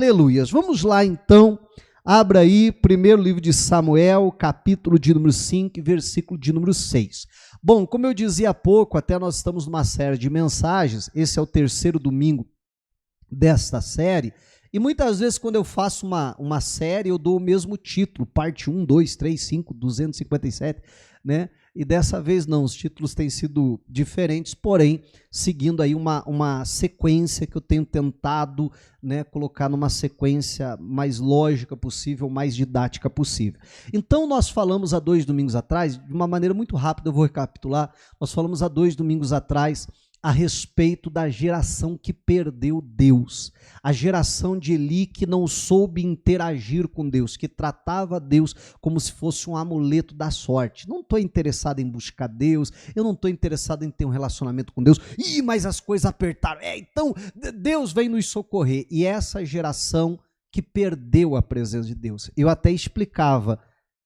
Aleluias. Vamos lá então, abra aí, primeiro livro de Samuel, capítulo de número 5, versículo de número 6. Bom, como eu dizia há pouco, até nós estamos numa série de mensagens, esse é o terceiro domingo desta série, e muitas vezes quando eu faço uma série, eu dou o mesmo título, parte 1, 2, 3, 5, 257, né? E dessa vez não, os títulos têm sido diferentes, porém, seguindo aí uma sequência que eu tenho tentado, né, colocar numa sequência mais lógica possível, mais didática possível. Então, nós falamos há 2 domingos atrás, de uma maneira muito rápida, eu vou recapitular, nós falamos há 2 domingos atrás a respeito da geração que perdeu Deus, a geração de Eli que não soube interagir com Deus, que tratava Deus como se fosse um amuleto da sorte. Não estou interessado em buscar Deus, eu não estou interessado em ter um relacionamento com Deus. Mas as coisas apertaram, então Deus vem nos socorrer. E essa geração que perdeu a presença de Deus, eu até explicava,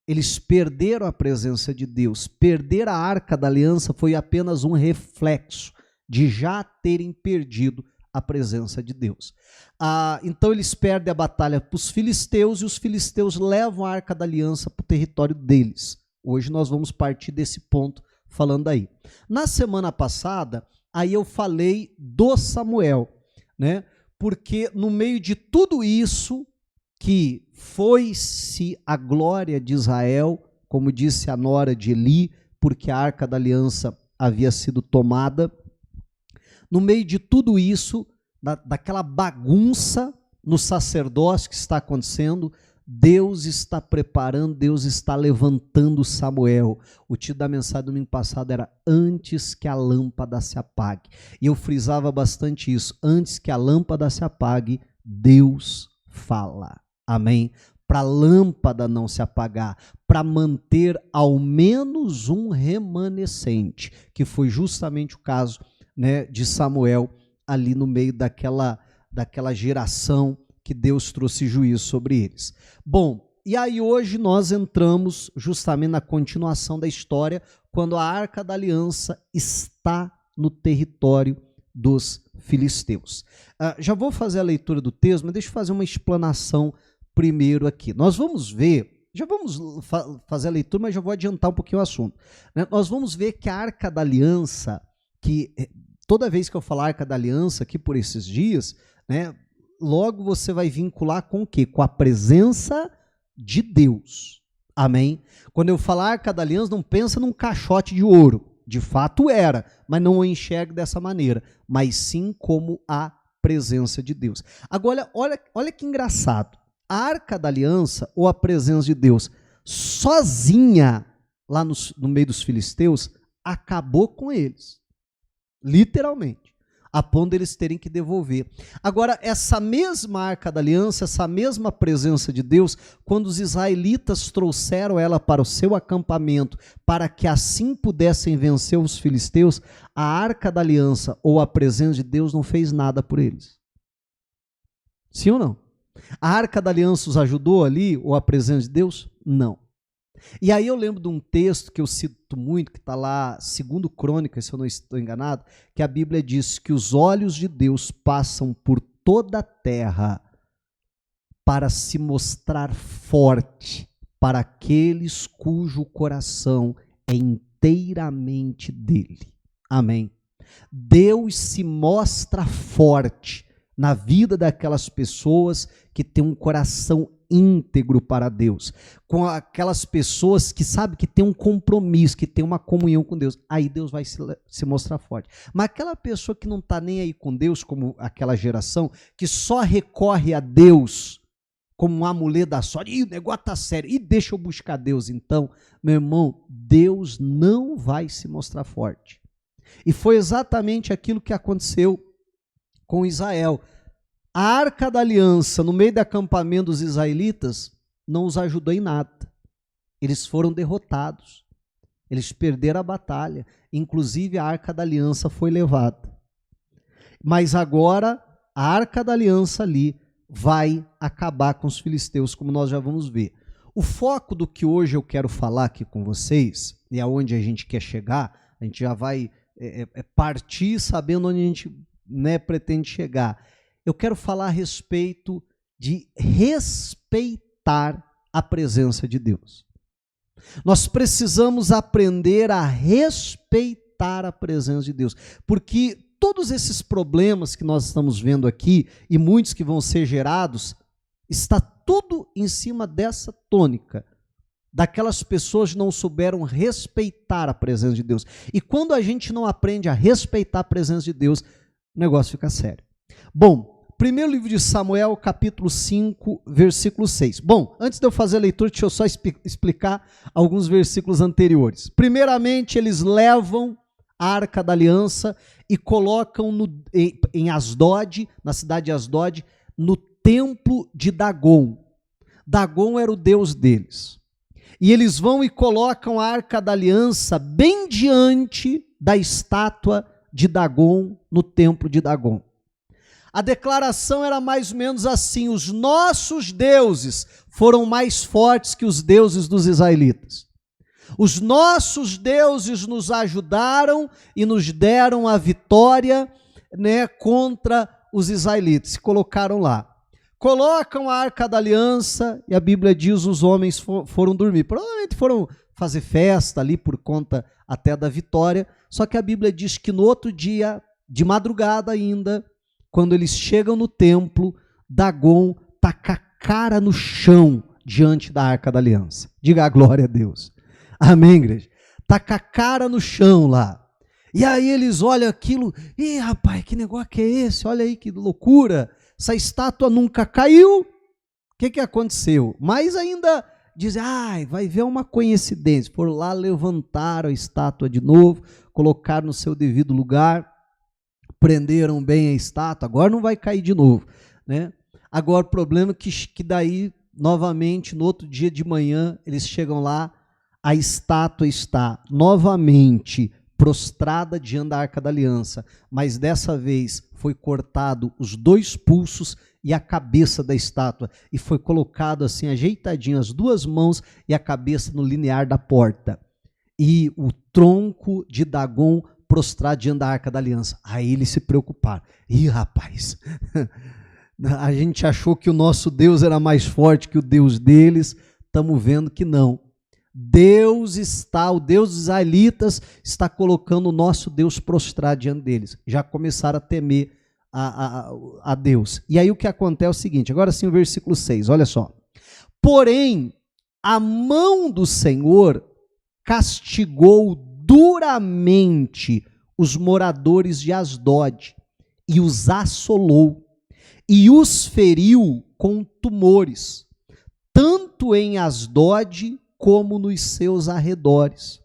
eles perderam a presença de Deus, perder a Arca da Aliança foi apenas um reflexo de já terem perdido a presença de Deus. Então eles perdem a batalha para os filisteus e os filisteus levam a Arca da Aliança para o território deles. Hoje nós vamos partir desse ponto falando aí. Na semana passada, aí eu falei do Samuel, né? Porque no meio de tudo isso que foi-se a glória de Israel, como disse a nora de Eli, porque a Arca da Aliança havia sido tomada. No meio de tudo isso, daquela bagunça no sacerdócio que está acontecendo, Deus está preparando, Deus está levantando Samuel. O título da mensagem do domingo passado era antes que a lâmpada se apague. E eu frisava bastante isso, antes que a lâmpada se apague, Deus fala. Amém? Para a lâmpada não se apagar, para manter ao menos um remanescente, que foi justamente o caso, né, de Samuel ali no meio daquela geração que Deus trouxe juízo sobre eles. Bom, e aí hoje nós entramos justamente na continuação da história, quando a Arca da Aliança está no território dos filisteus. Já vou fazer a leitura do texto, mas deixa eu fazer uma explanação primeiro aqui. Nós vamos ver, já vamos fazer a leitura, mas já vou adiantar um pouquinho o assunto, né? Nós vamos ver que a Arca da Aliança, que toda vez que eu falar Arca da Aliança aqui por esses dias, né, logo você vai vincular com o quê? Com a presença de Deus. Amém? Quando eu falar Arca da Aliança, não pensa num caixote de ouro. De fato era, mas não o enxergue dessa maneira, mas sim como a presença de Deus. Agora, olha que engraçado. A Arca da Aliança, ou a presença de Deus, sozinha, lá no meio dos filisteus, acabou com eles. Literalmente, a ponto de eles terem que devolver. Agora, essa mesma Arca da Aliança, essa mesma presença de Deus, quando os israelitas trouxeram ela para o seu acampamento, para que assim pudessem vencer os filisteus, a Arca da Aliança ou a presença de Deus não fez nada por eles. Sim ou não? A Arca da Aliança os ajudou ali, ou a presença de Deus? Não. E aí eu lembro de um texto que eu cito muito, que está lá, 2 Crônicas, se eu não estou enganado, que a Bíblia diz que os olhos de Deus passam por toda a terra para se mostrar forte para aqueles cujo coração é inteiramente dele. Amém. Deus se mostra forte na vida daquelas pessoas que têm um coração íntegro para Deus, com aquelas pessoas que sabem que tem um compromisso, que tem uma comunhão com Deus, aí Deus vai se mostrar forte. Mas aquela pessoa que não está nem aí com Deus, como aquela geração, que só recorre a Deus como um amuleto da sorte, o negócio está sério, e deixa eu buscar Deus então, meu irmão, Deus não vai se mostrar forte. E foi exatamente aquilo que aconteceu com Israel. A Arca da Aliança, no meio do acampamento dos israelitas, não os ajudou em nada. Eles foram derrotados. Eles perderam a batalha. Inclusive, a Arca da Aliança foi levada. Mas agora, a Arca da Aliança ali vai acabar com os filisteus, como nós já vamos ver. O foco do que hoje eu quero falar aqui com vocês, e aonde a gente quer chegar, a gente já vai partir sabendo onde a gente, né, pretende chegar. Eu quero falar a respeito de respeitar a presença de Deus. Nós precisamos aprender a respeitar a presença de Deus, porque todos esses problemas que nós estamos vendo aqui, e muitos que vão ser gerados, está tudo em cima dessa tônica, daquelas pessoas que não souberam respeitar a presença de Deus. E quando a gente não aprende a respeitar a presença de Deus, o negócio fica sério. Bom, primeiro livro de Samuel, capítulo 5, versículo 6. Bom, antes de eu fazer a leitura, deixa eu só explicar alguns versículos anteriores. Primeiramente, eles levam a Arca da Aliança e colocam em Asdod, na cidade de Asdod, no templo de Dagon. Dagon era o deus deles. E eles vão e colocam a Arca da Aliança bem diante da estátua de Dagon, no templo de Dagon. A declaração era mais ou menos assim: os nossos deuses foram mais fortes que os deuses dos israelitas. Os nossos deuses nos ajudaram e nos deram a vitória, contra os israelitas. Se colocaram lá. Colocam a Arca da Aliança e a Bíblia diz os homens foram dormir. Provavelmente foram fazer festa ali por conta até da vitória. Só que a Bíblia diz que no outro dia, de madrugada ainda, quando eles chegam no templo, Dagon está com a cara no chão diante da Arca da Aliança. Diga a glória a Deus. Amém, igreja? Está com a cara no chão lá. E aí eles olham aquilo, ih, rapaz, que negócio que é esse? Olha aí que loucura. Essa estátua nunca caiu. O que aconteceu? Mas ainda dizem, vai ver uma coincidência. Foram lá, levantaram a estátua de novo, colocaram no seu devido lugar, prenderam bem a estátua, agora não vai cair de novo, né? Agora o problema é que daí, novamente, no outro dia de manhã, eles chegam lá, a estátua está novamente prostrada diante da Arca da Aliança, mas dessa vez foi cortado os 2 pulsos e a cabeça da estátua, e foi colocado assim, ajeitadinho, as 2 mãos e a cabeça no limiar da porta, e o tronco de Dagon prostrado diante da Arca da Aliança. Aí eles se preocuparam. Ih, rapaz, a gente achou que o nosso Deus era mais forte que o Deus deles, estamos vendo que não. O Deus dos israelitas está colocando o nosso Deus prostrado diante deles. Já começaram a temer a Deus. E aí o que acontece é o seguinte, agora sim o versículo 6, olha só. Porém, a mão do Senhor castigou duramente os moradores de Asdod e os assolou e os feriu com tumores, tanto em Asdod como nos seus arredores.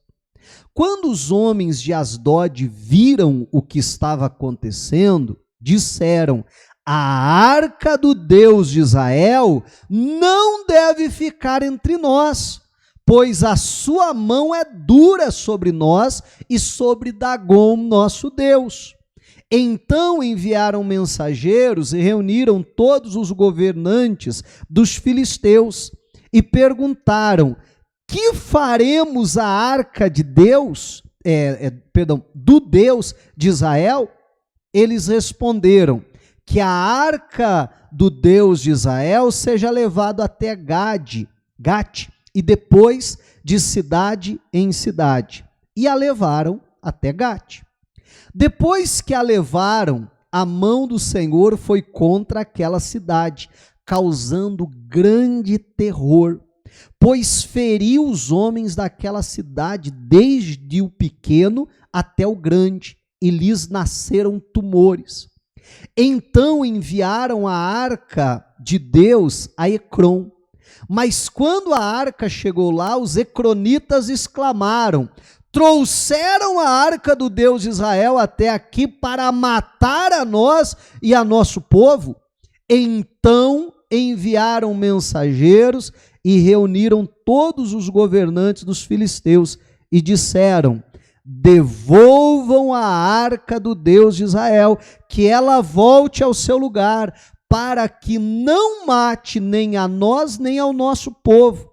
Quando os homens de Asdod viram o que estava acontecendo, disseram: a arca do Deus de Israel não deve ficar entre nós, pois a sua mão é dura sobre nós e sobre Dagon, nosso Deus. Então enviaram mensageiros e reuniram todos os governantes dos filisteus e perguntaram: que faremos a arca de Deus, do Deus de Israel? Eles responderam: que a arca do Deus de Israel seja levada até Gate, e depois de cidade em cidade. E a levaram até Gate. Depois que a levaram, a mão do Senhor foi contra aquela cidade, causando grande terror, pois feriu os homens daquela cidade, desde o pequeno até o grande, e lhes nasceram tumores. Então enviaram a arca de Deus a Ecrom. Mas quando a arca chegou lá, os ecronitas exclamaram: trouxeram a arca do Deus de Israel até aqui para matar a nós e a nosso povo? Então enviaram mensageiros e reuniram todos os governantes dos filisteus e disseram: devolvam a arca do Deus de Israel, que ela volte ao seu lugar, para que não mate nem a nós nem ao nosso povo,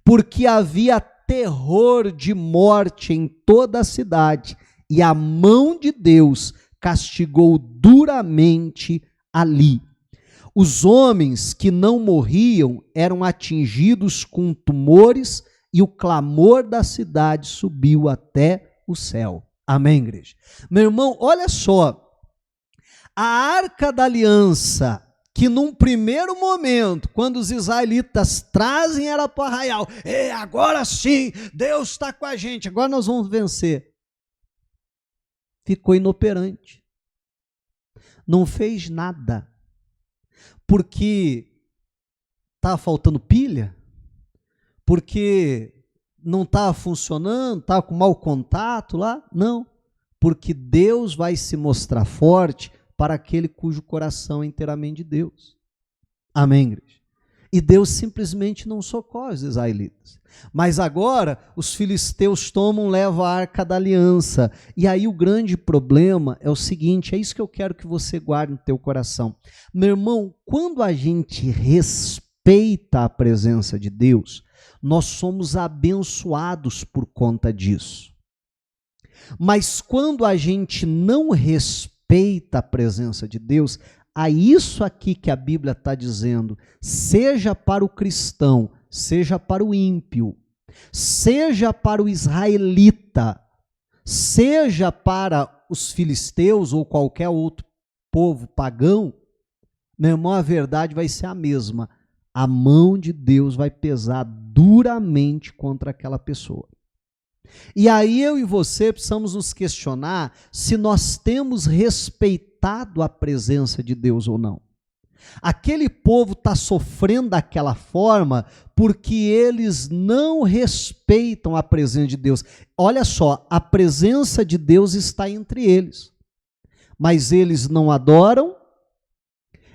porque havia terror de morte em toda a cidade, e a mão de Deus castigou duramente ali. Os homens que não morriam eram atingidos com tumores e o clamor da cidade subiu até o céu. Amém, igreja? Meu irmão, olha só. A Arca da Aliança, que num primeiro momento, quando os israelitas trazem ela para o arraial, agora sim, Deus está com a gente, agora nós vamos vencer. Ficou inoperante. Não fez nada. Porque estava faltando pilha? Porque não estava funcionando, estava com mau contato lá? Não. Porque Deus vai se mostrar forte para aquele cujo coração é inteiramente de Deus. Amém, igreja? E Deus simplesmente não socorre os israelitas. Mas agora os filisteus tomam, levam a Arca da Aliança. E aí o grande problema é o seguinte, é isso que eu quero que você guarde no teu coração. Meu irmão, quando a gente respeita a presença de Deus, nós somos abençoados por conta disso. Mas quando a gente não respeita a presença de Deus, a isso aqui que a Bíblia está dizendo, seja para o cristão, seja para o ímpio, seja para o israelita, seja para os filisteus ou qualquer outro povo pagão, meu irmão, a verdade vai ser a mesma. A mão de Deus vai pesar duramente contra aquela pessoa. E aí eu e você precisamos nos questionar se nós temos respeitado a presença de Deus ou não. Aquele povo está sofrendo daquela forma porque eles não respeitam a presença de Deus. Olha só, a presença de Deus está entre eles, mas eles não adoram,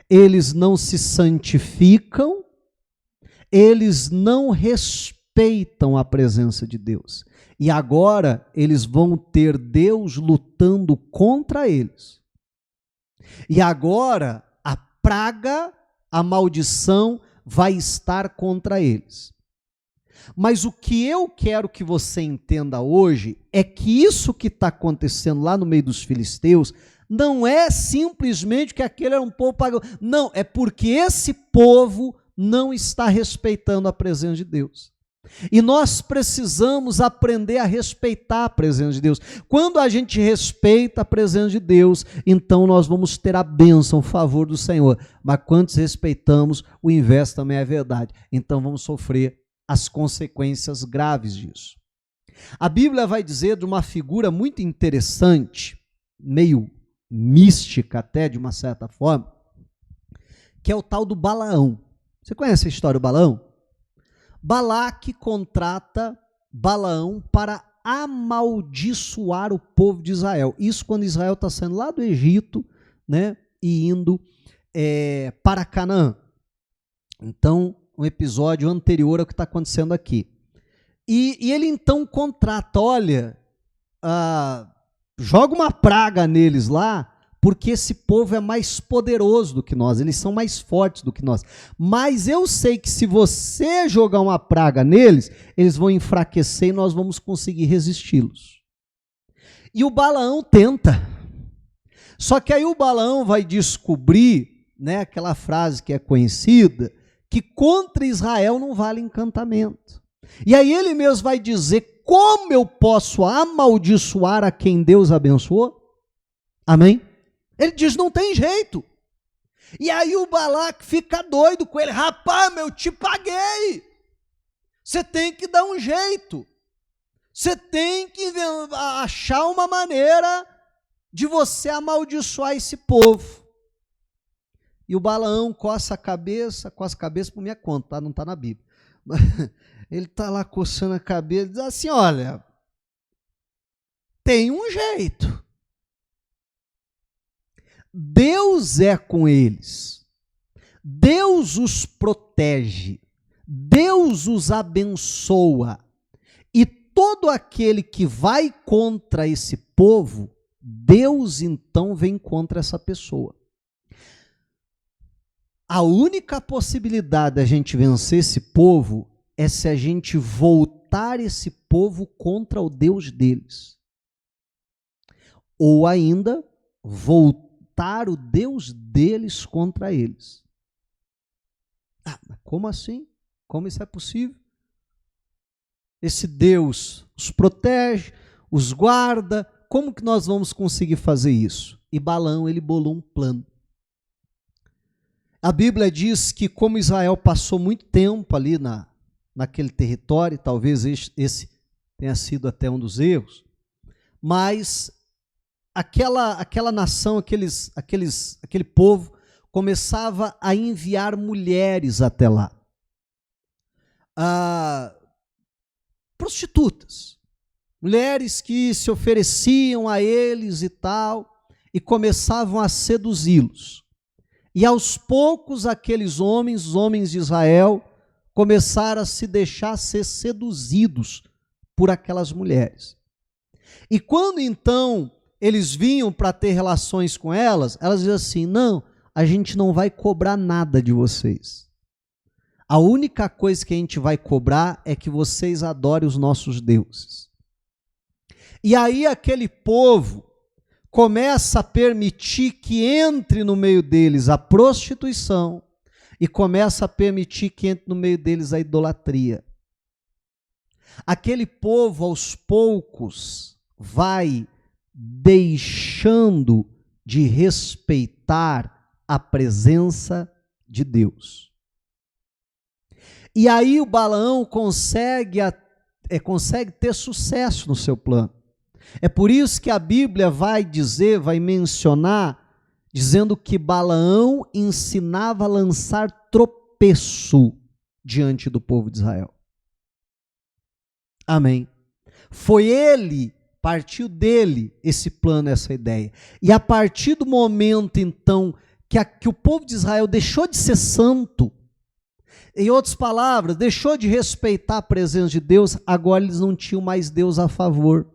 eles não se santificam, eles não respeitam a presença de Deus. E agora eles vão ter Deus lutando contra eles. E agora a praga, a maldição vai estar contra eles. Mas o que eu quero que você entenda hoje é que isso que está acontecendo lá no meio dos filisteus não é simplesmente que aquele era um povo pagão. Não, é porque esse povo não está respeitando a presença de Deus. E nós precisamos aprender a respeitar a presença de Deus. Quando a gente respeita a presença de Deus, então nós vamos ter a bênção, o favor do Senhor. Mas quando desrespeitamos, o inverso também é verdade. Então vamos sofrer as consequências graves disso. A Bíblia vai dizer de uma figura muito interessante, meio mística até de uma certa forma, que é o tal do Balaão. Você conhece a história do Balaão? Balaque contrata Balaão para amaldiçoar o povo de Israel. Isso quando Israel está saindo lá do Egito, né, e indo para Canaã. Então, um episódio anterior ao que está acontecendo aqui. E ele então contrata, olha, joga uma praga neles lá, porque esse povo é mais poderoso do que nós, eles são mais fortes do que nós. Mas eu sei que se você jogar uma praga neles, eles vão enfraquecer e nós vamos conseguir resisti-los. E o Balaão tenta. Só que aí o Balaão vai descobrir, né, aquela frase que é conhecida, que contra Israel não vale encantamento. E aí ele mesmo vai dizer, como eu posso amaldiçoar a quem Deus abençoou? Amém? Ele diz, não tem jeito. E aí o Balaque fica doido com ele. Rapaz, eu te paguei. Você tem que dar um jeito. Você tem que achar uma maneira de você amaldiçoar esse povo. E o Balaão coça a cabeça por minha conta, tá? Não está na Bíblia. Ele está lá coçando a cabeça e diz assim, olha, tem um jeito. Deus é com eles, Deus os protege, Deus os abençoa, e todo aquele que vai contra esse povo, Deus então vem contra essa pessoa. A única possibilidade da gente vencer esse povo é se a gente voltar esse povo contra o Deus deles, ou ainda voltar o Deus deles contra eles. Mas como assim? Como isso é possível? Esse Deus os protege, os guarda, como que nós vamos conseguir fazer isso? E Balaão, ele bolou um plano. A Bíblia diz que como Israel passou muito tempo ali naquele território, talvez esse tenha sido até um dos erros, mas aquela nação, aquele povo começava a enviar mulheres até lá. Prostitutas, mulheres que se ofereciam a eles e tal, e começavam a seduzi-los. E aos poucos aqueles homens, os homens de Israel, começaram a se deixar ser seduzidos por aquelas mulheres. E quando então eles vinham para ter relações com elas, elas diziam assim: não, a gente não vai cobrar nada de vocês. A única coisa que a gente vai cobrar é que vocês adorem os nossos deuses. E aí aquele povo começa a permitir que entre no meio deles a prostituição e começa a permitir que entre no meio deles a idolatria. Aquele povo, aos poucos, vai deixando de respeitar a presença de Deus. E aí o Balaão consegue ter sucesso no seu plano. É por isso que a Bíblia vai mencionar, dizendo que Balaão ensinava a lançar tropeço diante do povo de Israel. Amém. Partiu dele esse plano, essa ideia. E a partir do momento, então, que o povo de Israel deixou de ser santo, em outras palavras, deixou de respeitar a presença de Deus, agora eles não tinham mais Deus a favor.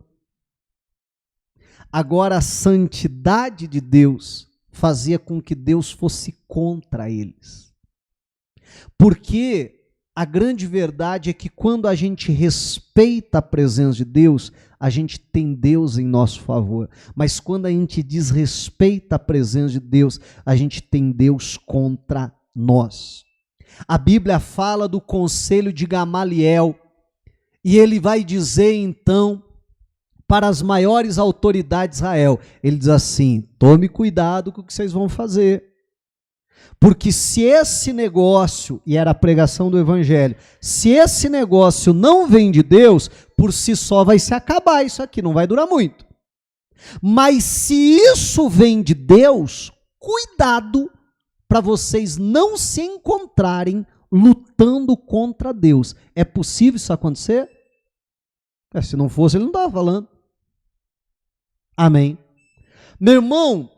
Agora a santidade de Deus fazia com que Deus fosse contra eles. Porque a grande verdade é que quando a gente respeita a presença de Deus, a gente tem Deus em nosso favor. Mas quando a gente desrespeita a presença de Deus, a gente tem Deus contra nós. A Bíblia fala do conselho de Gamaliel, e ele vai dizer então para as maiores autoridades de Israel, ele diz assim: tome cuidado com o que vocês vão fazer, porque se esse negócio, e era a pregação do evangelho, se esse negócio não vem de Deus, por si só vai se acabar isso aqui, não vai durar muito. Mas se isso vem de Deus, cuidado para vocês não se encontrarem lutando contra Deus. É possível isso acontecer? Se não fosse, ele não estava falando. Amém. Meu irmão,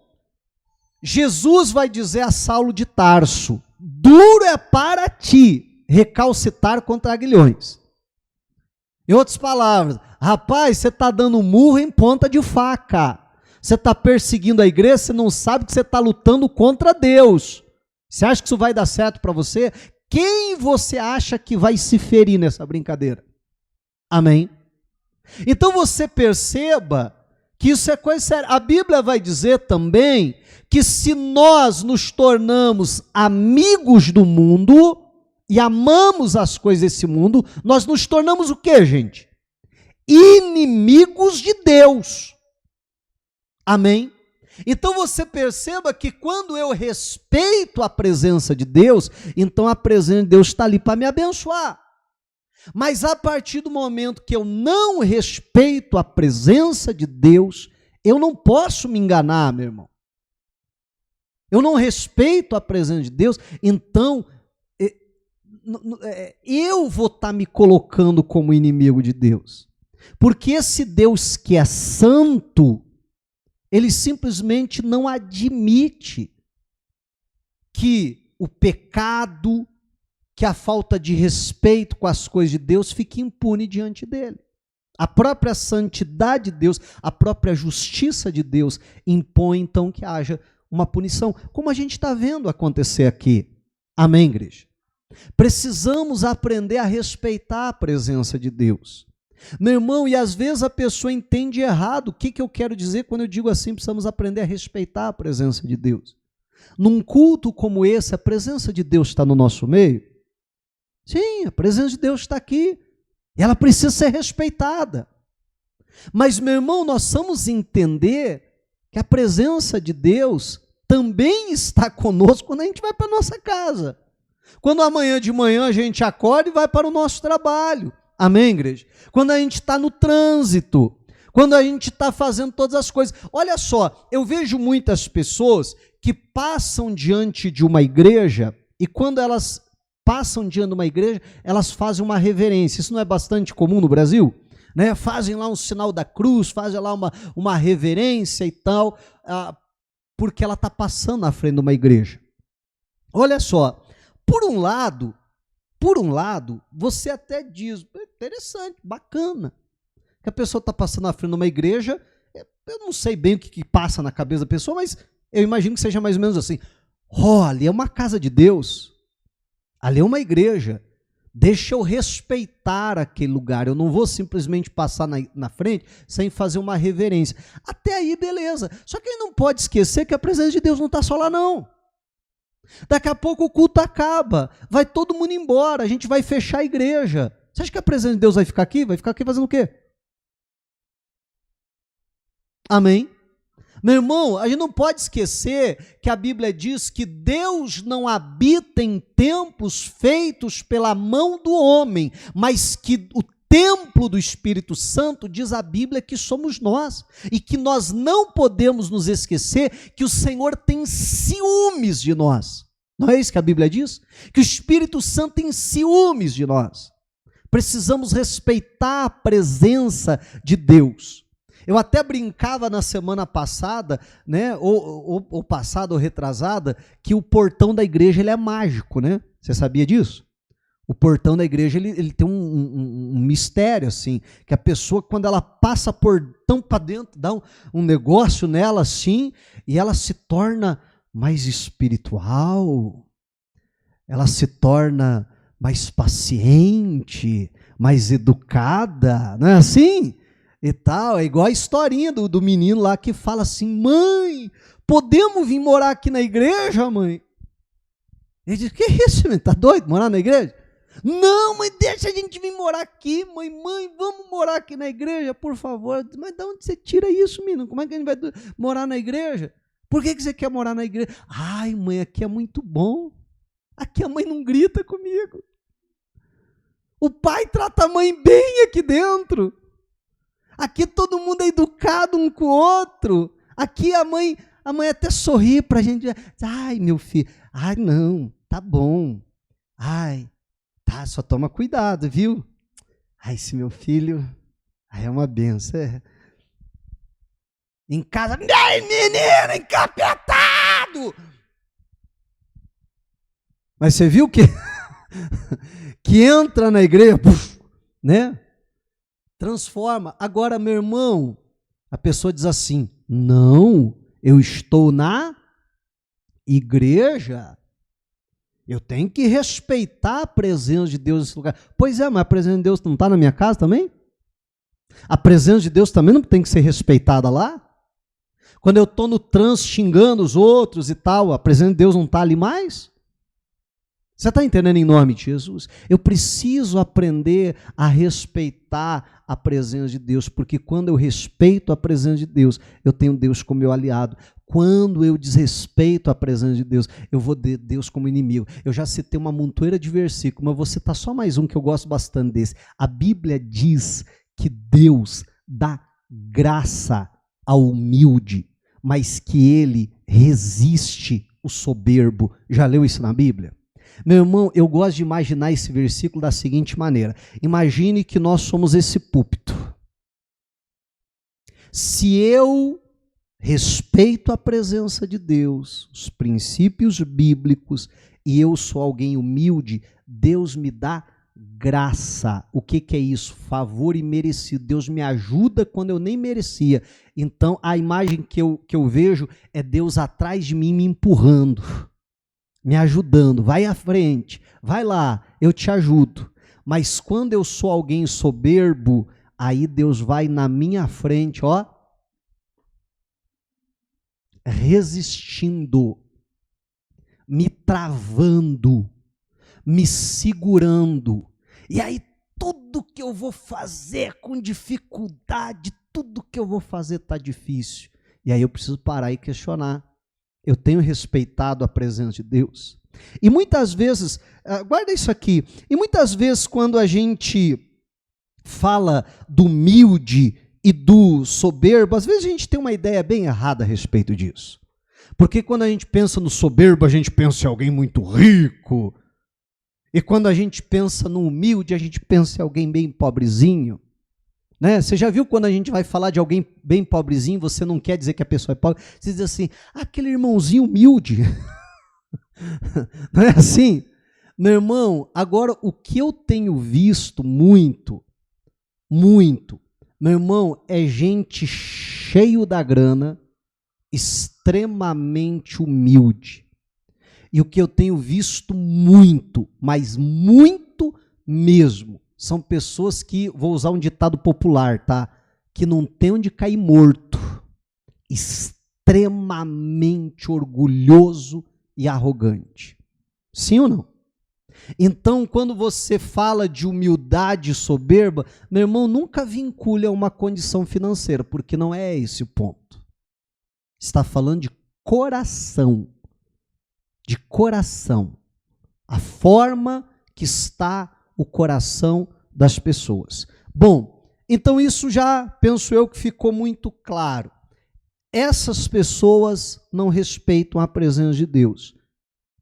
Jesus vai dizer a Saulo de Tarso: duro é para ti recalcitar contra aguilhões. Em outras palavras, rapaz, você está dando murro em ponta de faca. Você está perseguindo a igreja, você não sabe que você está lutando contra Deus. Você acha que isso vai dar certo para você? Quem você acha que vai se ferir nessa brincadeira? Amém? Então você perceba que isso é coisa séria. A Bíblia vai dizer também que se nós nos tornamos amigos do mundo e amamos as coisas desse mundo, nós nos tornamos o quê, gente? Inimigos de Deus. Amém? Então você perceba que quando eu respeito a presença de Deus, então a presença de Deus está ali para me abençoar. Mas a partir do momento que eu não respeito a presença de Deus, eu não posso me enganar, meu irmão. Eu não respeito a presença de Deus, então eu vou estar me colocando como inimigo de Deus. Porque esse Deus que é santo, ele simplesmente não admite que o pecado, que a falta de respeito com as coisas de Deus fique impune diante dele. A própria santidade de Deus, a própria justiça de Deus impõe então que haja uma punição, como a gente está vendo acontecer aqui. Amém, igreja? Precisamos aprender a respeitar a presença de Deus. Meu irmão, e às vezes a pessoa entende errado. O que eu quero dizer quando eu digo assim, precisamos aprender a respeitar a presença de Deus? Num culto como esse, a presença de Deus está no nosso meio? Sim, a presença de Deus está aqui. E ela precisa ser respeitada. Mas, meu irmão, nós vamos entender que a presença de Deus também está conosco quando a gente vai para a nossa casa. Quando amanhã de manhã a gente acorda e vai para o nosso trabalho. Amém, igreja? Quando a gente está no trânsito, quando a gente está fazendo todas as coisas. Olha só, eu vejo muitas pessoas que passam diante de uma igreja e quando elas passam diante de uma igreja, elas fazem uma reverência. Isso não é bastante comum no Brasil? Né? Fazem lá um sinal da cruz, fazem lá uma reverência e tal, porque ela está passando na frente de uma igreja. Olha só, por um lado, você até diz, interessante, bacana, que a pessoa está passando na frente de uma igreja, eu não sei bem o que passa na cabeça da pessoa, mas eu imagino que seja mais ou menos assim, ali é uma casa de Deus, ali é uma igreja, deixa eu respeitar aquele lugar, eu não vou simplesmente passar na frente sem fazer uma reverência. Até aí, beleza. Só que ele não pode esquecer que a presença de Deus não está só lá, não. Daqui a pouco o culto acaba, vai todo mundo embora, a gente vai fechar a igreja. Você acha que a presença de Deus vai ficar aqui? Vai ficar aqui fazendo o quê? Amém? Meu irmão, a gente não pode esquecer que a Bíblia diz que Deus não habita em templos feitos pela mão do homem, mas que o templo do Espírito Santo, diz a Bíblia, que somos nós, e que nós não podemos nos esquecer que o Senhor tem ciúmes de nós. Não é isso que a Bíblia diz? Que o Espírito Santo tem ciúmes de nós. Precisamos respeitar a presença de Deus. Eu até brincava na semana passada, né, ou passada ou retrasada, que o portão da igreja ele é mágico, né? Você sabia disso? O portão da igreja ele tem um mistério, assim, que a pessoa, quando ela passa portão para dentro, dá um negócio nela assim, e ela se torna mais espiritual, ela se torna mais paciente, mais educada, não é assim? E tal, é igual a historinha do menino lá que fala assim, mãe, podemos vir morar aqui na igreja, mãe? Ele diz, que isso, menino, tá doido, morar na igreja? Não, mãe, deixa a gente vir morar aqui, mãe, vamos morar aqui na igreja, por favor. Mas de onde você tira isso, menino? Como é que a gente vai morar na igreja? Por que você quer morar na igreja? Ai, mãe, aqui é muito bom. Aqui a mãe não grita comigo. O pai trata a mãe bem aqui dentro. Aqui todo mundo é educado um com o outro. Aqui a mãe até sorri pra gente. Ai, meu filho. Ai, não, tá bom. Ai, tá, só toma cuidado, viu? Ai, esse meu filho, ai, é uma benção. Em casa, ai, menino, encapetado! Mas você viu que entra na igreja, puf, né? Transforma. Agora, meu irmão, a pessoa diz assim, não, eu estou na igreja, eu tenho que respeitar a presença de Deus nesse lugar. Pois é, mas a presença de Deus não está na minha casa também? A presença de Deus também não tem que ser respeitada lá? Quando eu estou no trânsito xingando os outros e tal, a presença de Deus não está ali mais? Você está entendendo em nome de Jesus? Eu preciso aprender a respeitar a presença de Deus, porque quando eu respeito a presença de Deus, eu tenho Deus como meu aliado. Quando eu desrespeito a presença de Deus, eu vou ter Deus como inimigo. Eu já citei uma montoeira de versículos, mas vou citar só mais um que eu gosto bastante desse. A Bíblia diz que Deus dá graça ao humilde, mas que ele resiste o soberbo. Já leu isso na Bíblia? Meu irmão, eu gosto de imaginar esse versículo da seguinte maneira. Imagine que nós somos esse púlpito. Se eu respeito a presença de Deus, os princípios bíblicos, e eu sou alguém humilde, Deus me dá graça. O que é isso? Favor imerecido. Deus me ajuda quando eu nem merecia. Então, a imagem que eu vejo é Deus atrás de mim me empurrando, me ajudando, vai à frente, vai lá, eu te ajudo. Mas quando eu sou alguém soberbo, aí Deus vai na minha frente, ó, resistindo, me travando. me segurando. E aí tudo que eu vou fazer com dificuldade, tudo que eu vou fazer está difícil. E aí eu preciso parar e questionar. Eu tenho respeitado a presença de Deus? E muitas vezes, guarda isso aqui, e muitas vezes quando a gente fala do humilde e do soberbo, às vezes a gente tem uma ideia bem errada a respeito disso. Porque quando a gente pensa no soberbo, a gente pensa em alguém muito rico. E quando a gente pensa no humilde, a gente pensa em alguém bem pobrezinho. Né? Você já viu quando a gente vai falar de alguém bem pobrezinho, você não quer dizer que a pessoa é pobre, você diz assim, aquele irmãozinho humilde. Não é assim? Meu irmão, agora o que eu tenho visto muito, meu irmão, é gente cheio da grana, extremamente humilde. E o que eu tenho visto muito, mas muito mesmo, são pessoas que, vou usar um ditado popular, tá? Que não tem onde cair morto. Extremamente orgulhoso e arrogante. Sim ou não? Então, quando você fala de humildade e soberba, meu irmão, nunca vincule a uma condição financeira, porque não é esse o ponto. Está falando de coração. De coração. A forma que está o coração das pessoas. Bom, então isso já, penso eu, que ficou muito claro. Essas pessoas não respeitam a presença de Deus.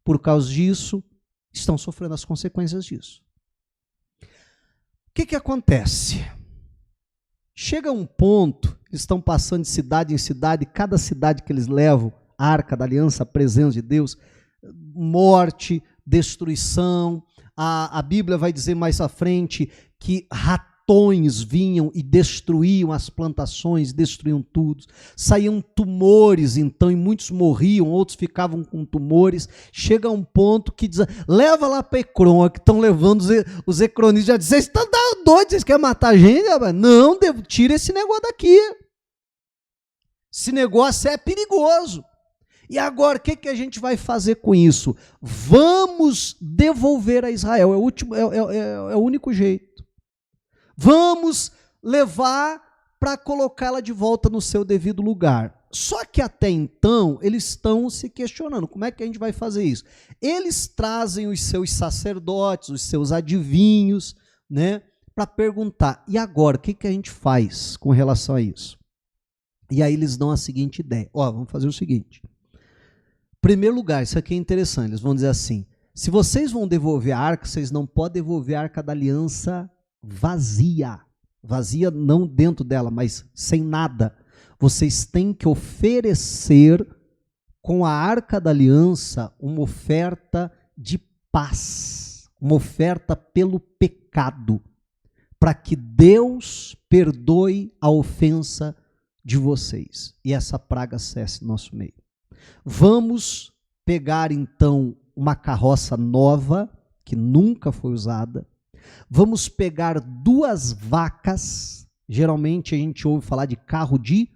Por causa disso, estão sofrendo as consequências disso. O que acontece? Chega um ponto, eles estão passando de cidade em cidade, cada cidade que eles levam, a Arca da Aliança, a presença de Deus, morte, destruição. A Bíblia vai dizer mais à frente que ratões vinham e destruíam as plantações, destruíam tudo. Saíam tumores, então, e muitos morriam, outros ficavam com tumores. Chega um ponto que diz, leva lá para Ecrón, que estão levando os ecronistas, já dizem, vocês estão doidos, vocês querem matar a gente? Não, tira esse negócio daqui. Esse negócio é perigoso. E agora, o que a gente vai fazer com isso? Vamos devolver a Israel, é o único jeito. Vamos levar para colocá-la de volta no seu devido lugar. Só que até então, eles estão se questionando, como é que a gente vai fazer isso? Eles trazem os seus sacerdotes, os seus adivinhos, né, para perguntar, e agora, o que a gente faz com relação a isso? E aí eles dão a seguinte ideia, vamos fazer o seguinte. Primeiro lugar, isso aqui é interessante, eles vão dizer assim, se vocês vão devolver a arca, vocês não podem devolver a Arca da Aliança vazia. Vazia não dentro dela, mas sem nada. Vocês têm que oferecer com a Arca da Aliança uma oferta de paz, uma oferta pelo pecado, para que Deus perdoe a ofensa de vocês e essa praga cesse no nosso meio. Vamos pegar então uma carroça nova, que nunca foi usada, vamos pegar 2 vacas, geralmente a gente ouve falar de carro de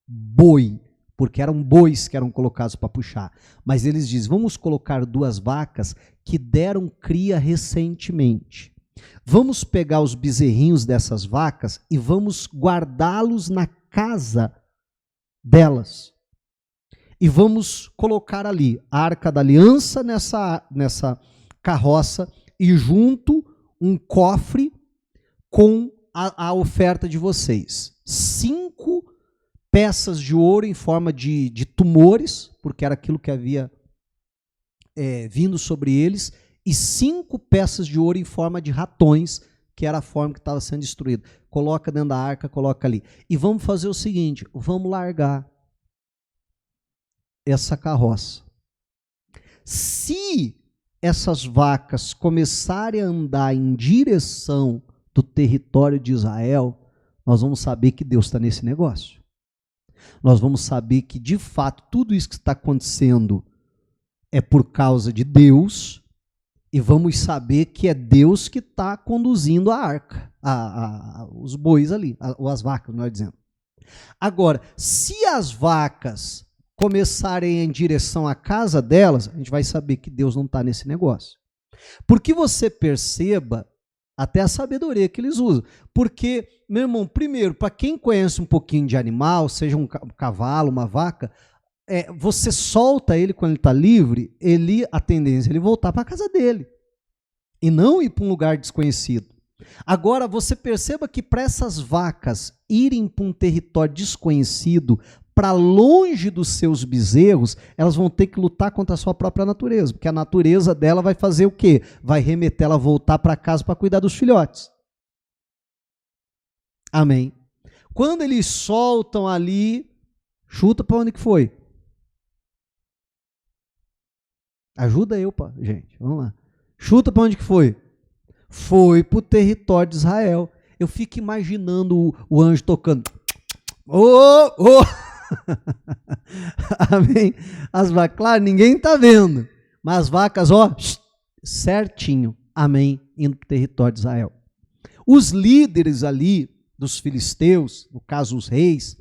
boi, porque eram bois que eram colocados para puxar, mas eles dizem, vamos colocar 2 vacas que deram cria recentemente. Vamos pegar os bezerrinhos dessas vacas e vamos guardá-los na casa delas. E vamos colocar ali a Arca da Aliança nessa carroça e junto um cofre com a oferta de vocês. 5 peças de ouro em forma de tumores, porque era aquilo que havia vindo sobre eles, e 5 peças de ouro em forma de ratões, que era a forma que estava sendo destruída. Coloca dentro da arca, coloca ali. E vamos fazer o seguinte, vamos largar essa carroça. Se essas vacas começarem a andar em direção do território de Israel, nós vamos saber que Deus está nesse negócio. Nós vamos saber que, de fato, tudo isso que está acontecendo é por causa de Deus, e vamos saber que é Deus que está conduzindo a arca, os bois ali, as vacas, nós dizendo. Agora, se as vacas começarem em direção à casa delas, a gente vai saber que Deus não está nesse negócio. Porque você perceba até a sabedoria que eles usam. Porque, meu irmão, primeiro, para quem conhece um pouquinho de animal, seja um cavalo, uma vaca, você solta ele quando ele está livre, a tendência é ele voltar para a casa dele. E não ir para um lugar desconhecido. Agora, você perceba que para essas vacas irem para um território desconhecido, para longe dos seus bezerros, elas vão ter que lutar contra a sua própria natureza, porque a natureza dela vai fazer o quê? Vai remeter ela a voltar para casa para cuidar dos filhotes. Amém. Quando eles soltam ali, chuta para onde que foi? Ajuda eu, pá, gente, vamos lá. Chuta para onde que foi? Foi para o território de Israel. Eu fico imaginando o anjo tocando. Oh, oh! Amém? As vacas, claro, ninguém está vendo, mas as vacas, ó, certinho, amém, indo para o território de Israel. Os líderes ali dos filisteus, no caso os reis,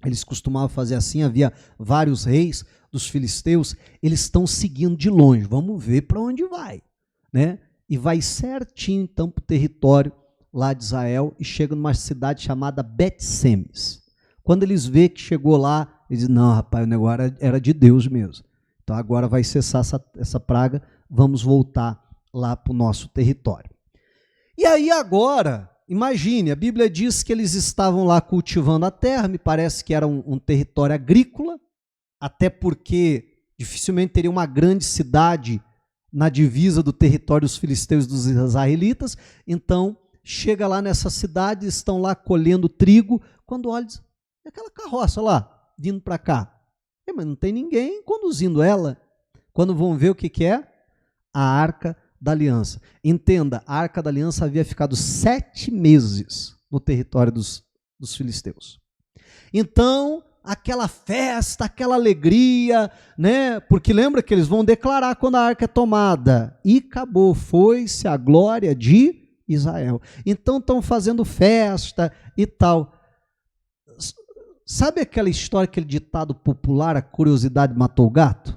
eles costumavam fazer assim, havia vários reis dos filisteus, eles estão seguindo de longe, vamos ver para onde vai, né? E vai certinho então para o território lá de Israel e chega numa cidade chamada Bet-Semes. Quando eles vê que chegou lá, eles dizem, não, rapaz, o negócio era de Deus mesmo. Então agora vai cessar essa praga, vamos voltar lá para o nosso território. E aí agora, imagine, a Bíblia diz que eles estavam lá cultivando a terra, me parece que era um território agrícola, até porque dificilmente teria uma grande cidade na divisa do território dos filisteus e dos israelitas. Então, chega lá nessa cidade, estão lá colhendo trigo, quando olha, diz, aquela carroça lá, vindo para cá. Mas não tem ninguém conduzindo ela. Quando vão ver o que é? A Arca da Aliança. Entenda, a Arca da Aliança havia ficado 7 meses no território dos filisteus. Então, aquela festa, aquela alegria, né? Porque lembra que eles vão declarar quando a arca é tomada. E acabou, foi-se a glória de Israel. Então estão fazendo festa e tal. Sabe aquela história, aquele ditado popular, a curiosidade matou o gato?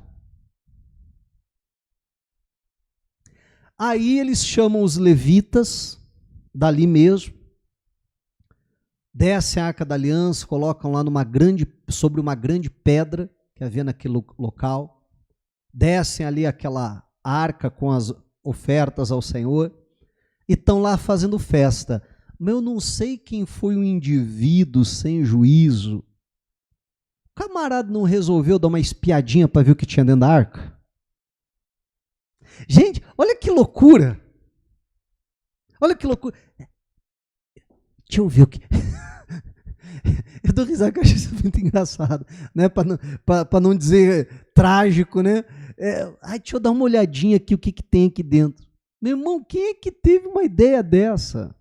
Aí eles chamam os levitas, dali mesmo, descem a Arca da Aliança, colocam lá sobre uma grande pedra que havia naquele local, descem ali aquela arca com as ofertas ao Senhor e estão lá fazendo festa. Mas eu não sei quem foi o indivíduo sem juízo. O camarada não resolveu dar uma espiadinha para ver o que tinha dentro da arca? Gente, olha que loucura. Olha que loucura. Deixa eu ver o que... Eu dou risada que eu acho isso muito engraçado, né? Para não dizer trágico, né? Deixa eu dar uma olhadinha aqui o que tem aqui dentro. Meu irmão, quem é que teve uma ideia dessa?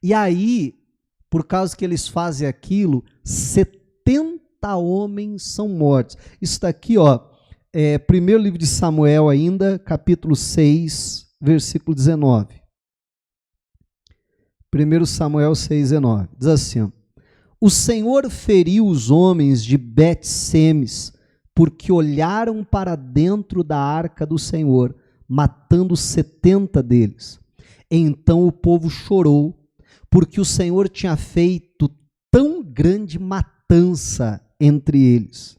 E aí, por causa que eles fazem aquilo, 70 homens são mortos. Isso está aqui, ó, primeiro livro de Samuel ainda, capítulo 6, versículo 19. 1 Samuel 6,19, diz assim, ó, o Senhor feriu os homens de Bet-Semes, porque olharam para dentro da arca do Senhor, matando 70 deles. Então o povo chorou, porque o Senhor tinha feito tão grande matança entre eles.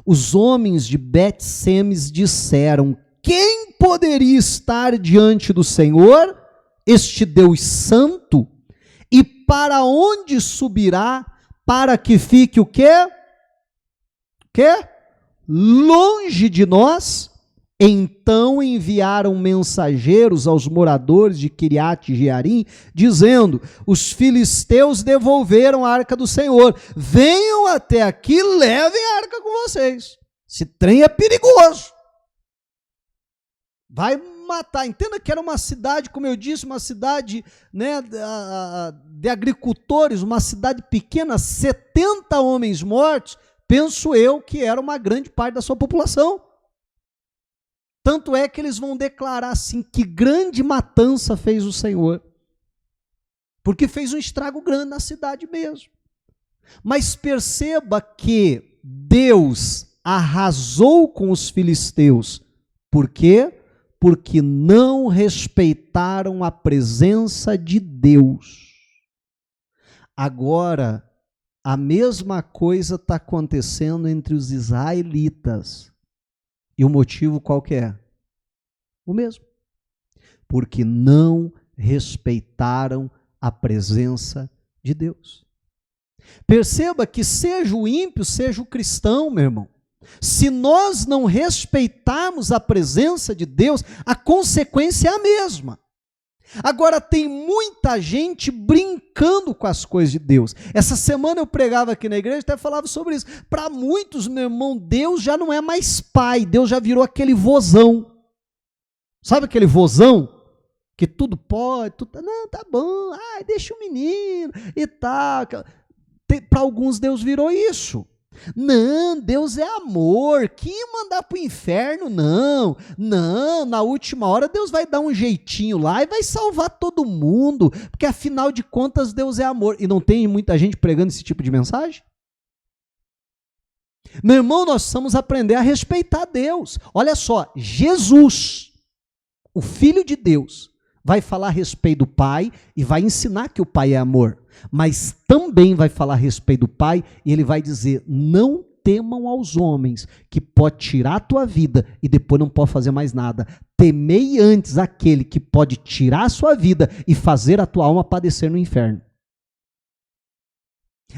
Os homens de Bet-Semes disseram, quem poderia estar diante do Senhor? Este Deus santo, e para onde subirá para que fique o quê? Longe de nós? Então enviaram mensageiros aos moradores de Quiriate Jearim, dizendo, os filisteus devolveram a arca do Senhor, venham até aqui, levem a arca com vocês. Esse trem é perigoso. Vai matar. Entenda que era uma cidade, como eu disse, uma cidade, né, de agricultores, uma cidade pequena, 70 homens mortos, penso eu que era uma grande parte da sua população. Tanto é que eles vão declarar assim, que grande matança fez o Senhor, porque fez um estrago grande na cidade mesmo. Mas perceba que Deus arrasou com os filisteus Por quê? Porque não respeitaram a presença de Deus. Agora, a mesma coisa está acontecendo entre os israelitas. E o motivo qual que é? O mesmo. Porque não respeitaram a presença de Deus. Perceba que seja o ímpio, seja o cristão, meu irmão, se nós não respeitarmos a presença de Deus, a consequência é a mesma. Agora, tem muita gente brincando com as coisas de Deus. Essa semana eu pregava aqui na igreja, até falava sobre isso. Para muitos, meu irmão, Deus já não é mais pai, Deus já virou aquele vozão. Sabe aquele vozão? Que tudo pode, tudo, não, tá bom, ai, deixa o menino e tal. Para alguns Deus virou isso. Não, Deus é amor, que mandar para o inferno, não, na última hora Deus vai dar um jeitinho lá e vai salvar todo mundo, porque afinal de contas Deus é amor. E não tem muita gente pregando esse tipo de mensagem? Meu irmão, nós precisamos aprender a respeitar Deus. Olha só, Jesus, o Filho de Deus, vai falar a respeito do Pai e vai ensinar que o Pai é amor, mas também vai falar a respeito do Pai e ele vai dizer, não temam aos homens, que pode tirar a tua vida e depois não pode fazer mais nada. Temei antes aquele que pode tirar a sua vida e fazer a tua alma padecer no inferno.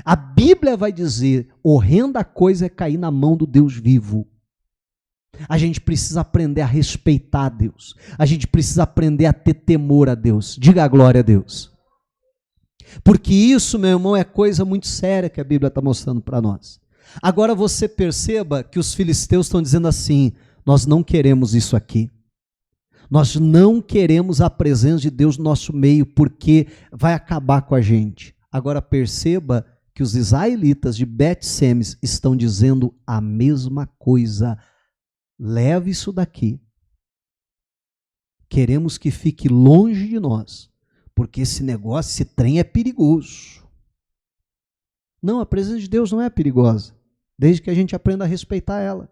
A Bíblia vai dizer, horrenda coisa é cair na mão do Deus vivo. A gente precisa aprender a respeitar a Deus. A gente precisa aprender a ter temor a Deus. Diga a glória a Deus. Porque isso, meu irmão, é coisa muito séria que a Bíblia está mostrando para nós. Agora você perceba que os filisteus estão dizendo assim, nós não queremos isso aqui. Nós não queremos a presença de Deus no nosso meio, porque vai acabar com a gente. Agora perceba que os israelitas de Bet-Semes estão dizendo a mesma coisa. Leve isso daqui. Queremos que fique longe de nós, porque esse negócio, esse trem é perigoso. Não, a presença de Deus não é perigosa, desde que a gente aprenda a respeitar ela.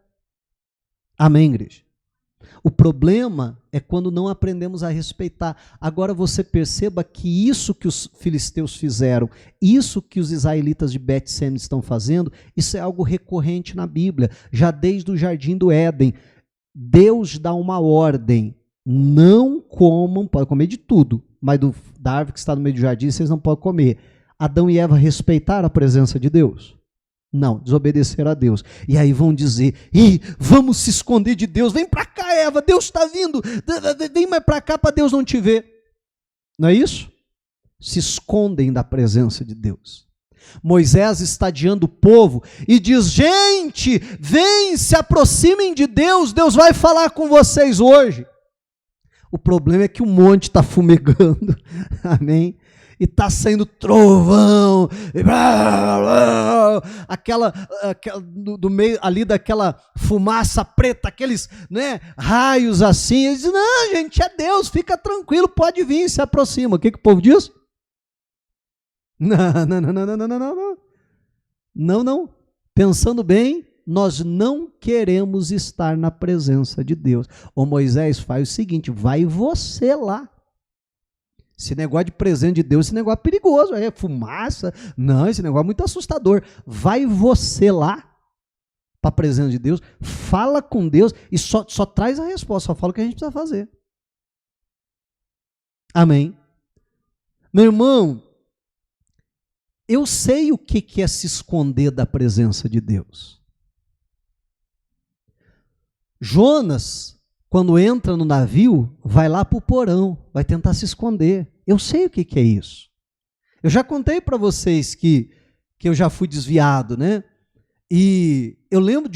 Amém, igreja? O problema é quando não aprendemos a respeitar. Agora você perceba que isso que os filisteus fizeram, isso que os israelitas de Bet-Semes estão fazendo, isso é algo recorrente na Bíblia. Já desde o Jardim do Éden, Deus dá uma ordem, não comam, pode comer de tudo, mas da árvore que está no meio do jardim vocês não podem comer. Adão e Eva respeitaram a presença de Deus? Não, desobedeceram a Deus. E aí vão dizer, vamos se esconder de Deus, vem para cá, Eva, Deus está vindo, vem mais para cá para Deus não te ver. Não é isso? Se escondem da presença de Deus. Moisés está guiando o povo e diz, gente, vem, se aproximem de Deus, Deus vai falar com vocês hoje. O problema é que o monte está fumegando, amém? E está saindo trovão, do meio ali daquela fumaça preta, aqueles, né, raios assim. Eles dizem, não, gente, é Deus, fica tranquilo, pode vir, se aproxima. O que o povo diz? Não. Pensando bem, nós não queremos estar na presença de Deus. O Moisés faz o seguinte, vai você lá. Esse negócio de presença de Deus, esse negócio é perigoso, é fumaça. Não, esse negócio é muito assustador. Vai você lá para a presença de Deus, fala com Deus e só traz a resposta, só fala o que a gente precisa fazer. Amém? Meu irmão, eu sei o que é se esconder da presença de Deus. Jonas, quando entra no navio, vai lá para o porão, vai tentar se esconder. Eu sei o que é isso. Eu já contei para vocês que eu já fui desviado, né? E eu lembro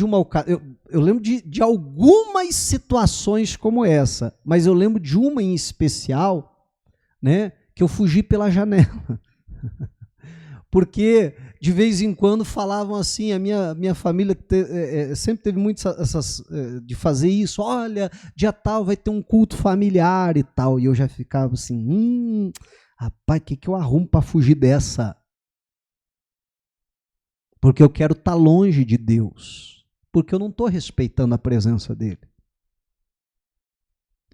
eu lembro de algumas situações como essa, mas eu lembro de uma em especial, né? Que eu fugi pela janela. Porque de vez em quando falavam assim, a minha família sempre teve muito de fazer isso, olha, dia tal vai ter um culto familiar e tal, e eu já ficava assim, rapaz, o que eu arrumo para fugir dessa? Porque eu quero estar longe de Deus, porque eu não estou respeitando a presença dele.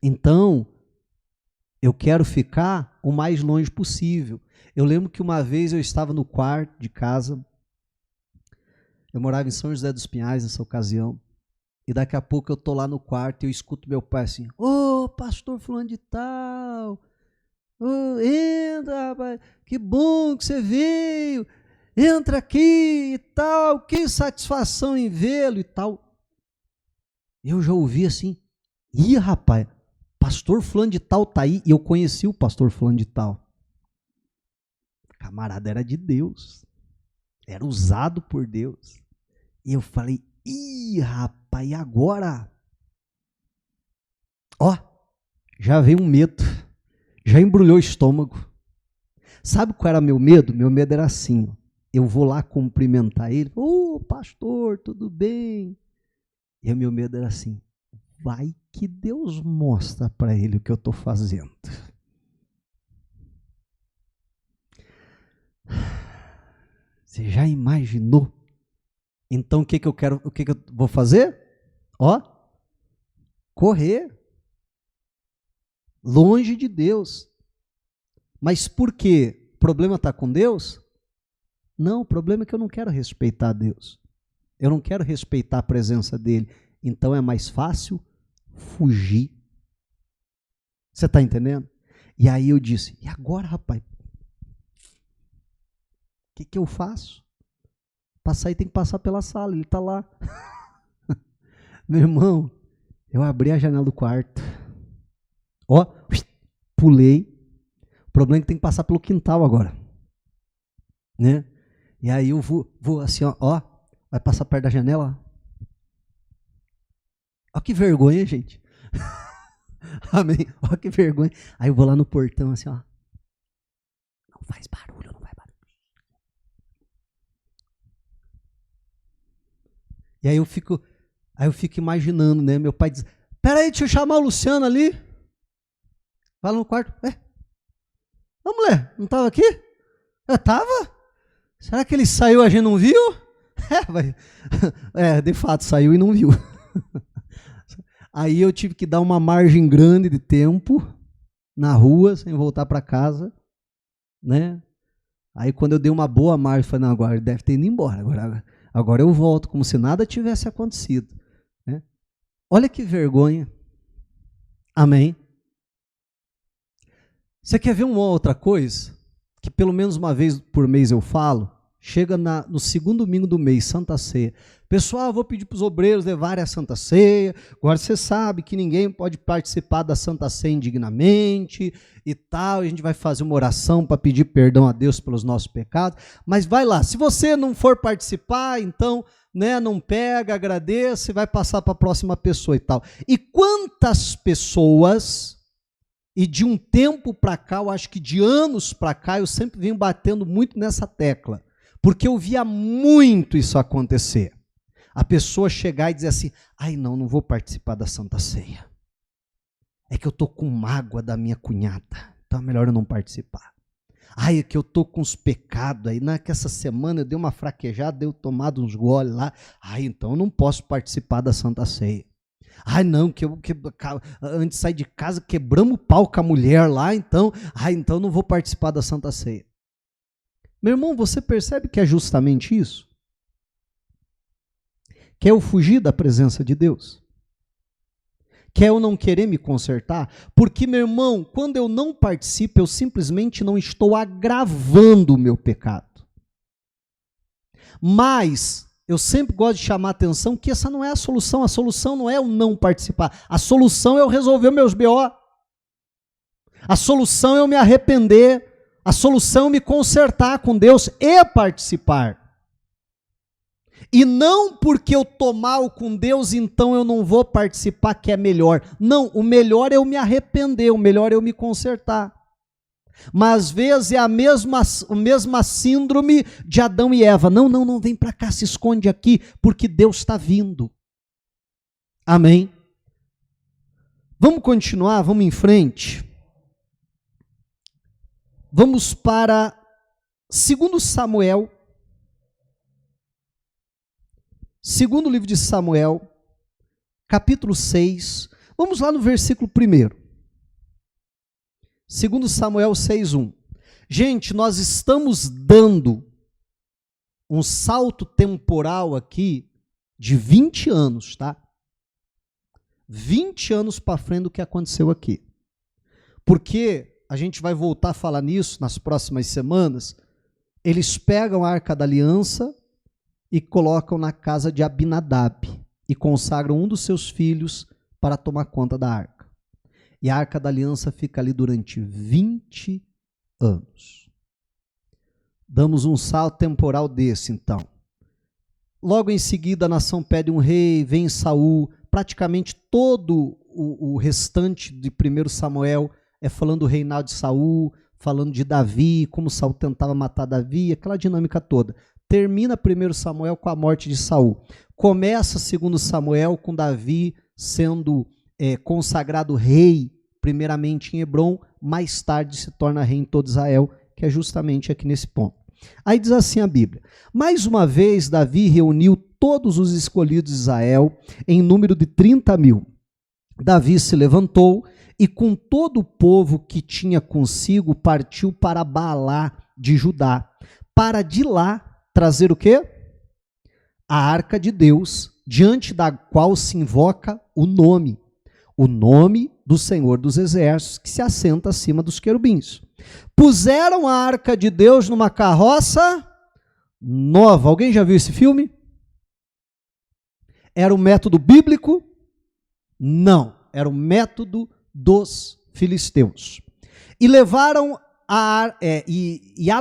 Então, eu quero ficar o mais longe possível. Eu lembro que uma vez eu estava no quarto de casa, eu morava em São José dos Pinhais nessa ocasião, e daqui a pouco eu estou lá no quarto e eu escuto meu pai assim, ô, pastor fulano de tal, ô, entra, rapaz, que bom que você veio, entra aqui e tal, que satisfação em vê-lo e tal. Eu já ouvi assim, ih, rapaz, pastor fulano de tal tá aí, e eu conheci o pastor fulano de tal. Camarada era de Deus, era usado por Deus. E eu falei, ih, rapaz, e agora? Ó, já veio um medo, já embrulhou o estômago. Sabe qual era meu medo? Meu medo era assim, ó, eu vou lá cumprimentar ele, ô, pastor, tudo bem? E o meu medo era assim, vai que Deus mostra para ele o que eu estou fazendo. Você já imaginou? Então o que eu quero, o que eu vou fazer? Ó, correr longe de Deus. Mas por quê? O problema está com Deus? Não, o problema é que eu não quero respeitar Deus. Eu não quero respeitar a presença dele. Então é mais fácil fugir. Você está entendendo? E aí eu disse, e agora, rapaz? O que eu faço? Passar aí tem que passar pela sala, ele está lá. Meu irmão, eu abri a janela do quarto. Ó, pulei. O problema é que tem que passar pelo quintal agora. Né? E aí eu vou assim, ó, vai passar perto da janela. Ó que vergonha, gente. Amém. Ó que vergonha. Aí eu vou lá no portão assim, ó. Não faz barulho, não faz barulho. E aí eu fico imaginando, né? Meu pai diz, peraí, deixa eu chamar o Luciano ali. Vai lá no quarto. Ô, mulher, não estava aqui? Eu estava? Será que ele saiu e a gente não viu? De fato, saiu e não viu. Aí eu tive que dar uma margem grande de tempo na rua, sem voltar para casa, né? Aí quando eu dei uma boa margem, falei, não, agora ele deve ter ido embora, agora eu volto, como se nada tivesse acontecido. Né? Olha que vergonha. Amém? Você quer ver uma outra coisa? Que pelo menos uma vez por mês eu falo? Chega no segundo domingo do mês, Santa Ceia. Pessoal, eu vou pedir para os obreiros levarem a Santa Ceia. Agora você sabe que ninguém pode participar da Santa Ceia indignamente e tal. A gente vai fazer uma oração para pedir perdão a Deus pelos nossos pecados. Mas vai lá, se você não for participar, então, né, não pega, agradeça e vai passar para a próxima pessoa e tal. E quantas pessoas... E de um tempo para cá, eu acho que de anos para cá, eu sempre venho batendo muito nessa tecla, porque eu via muito isso acontecer. A pessoa chegar e dizer assim, ai não vou participar da Santa Ceia. É que eu estou com mágoa da minha cunhada, então é melhor eu não participar. Ai, é que eu estou com os pecados aí, que essa semana eu dei uma fraquejada, dei tomado uns goles lá, ai, então eu não posso participar da Santa Ceia. Ai, não, antes de sair de casa, quebramos o pau com a mulher lá, então não vou participar da Santa Ceia. Meu irmão, você percebe que é justamente isso? Quer eu fugir da presença de Deus? Quer eu não querer me consertar? Porque, meu irmão, quando eu não participo, eu simplesmente não estou agravando o meu pecado. Mas... eu sempre gosto de chamar a atenção que essa não é a solução não é eu não participar, a solução é eu resolver meus BO, a solução é eu me arrepender, a solução é eu me consertar com Deus e participar. E não porque eu tô mal com Deus, então eu não vou participar, que é melhor. Não, o melhor é eu me arrepender, o melhor é eu me consertar. Mas às vezes é a mesma síndrome de Adão e Eva. Não, vem para cá, se esconde aqui, porque Deus está vindo. Amém? Vamos continuar, vamos em frente. Vamos para 2 Samuel, segundo livro de Samuel, capítulo 6. Vamos lá no versículo 1. 2 Samuel 6:1. Gente, nós estamos dando um salto temporal aqui de 20 anos, tá? 20 anos para frente do que aconteceu aqui. Porque a gente vai voltar a falar nisso nas próximas semanas. Eles pegam a Arca da Aliança e colocam na casa de Abinadab e consagram um dos seus filhos para tomar conta da arca. E a Arca da Aliança fica ali durante 20 anos. Damos um salto temporal desse, então. Logo em seguida, a nação pede um rei, vem Saul. Praticamente todo o restante de 1 Samuel é falando do reinado de Saul, falando de Davi, como Saul tentava matar Davi, aquela dinâmica toda. Termina 1 Samuel com a morte de Saul. Começa 2 Samuel com Davi sendo consagrado rei, primeiramente em Hebrom, mais tarde se torna rei em todo Israel, que é justamente aqui nesse ponto. Aí diz assim a Bíblia: mais uma vez Davi reuniu todos os escolhidos de Israel, em número de 30.000. Davi se levantou e com todo o povo que tinha consigo partiu para Baalá de Judá, para de lá trazer o quê? A arca de Deus, diante da qual se invoca o nome do Senhor dos Exércitos, que se assenta acima dos querubins. Puseram a arca de Deus numa carroça nova. Alguém já viu esse filme? Era o método bíblico? Não, era o método dos filisteus. E levaram a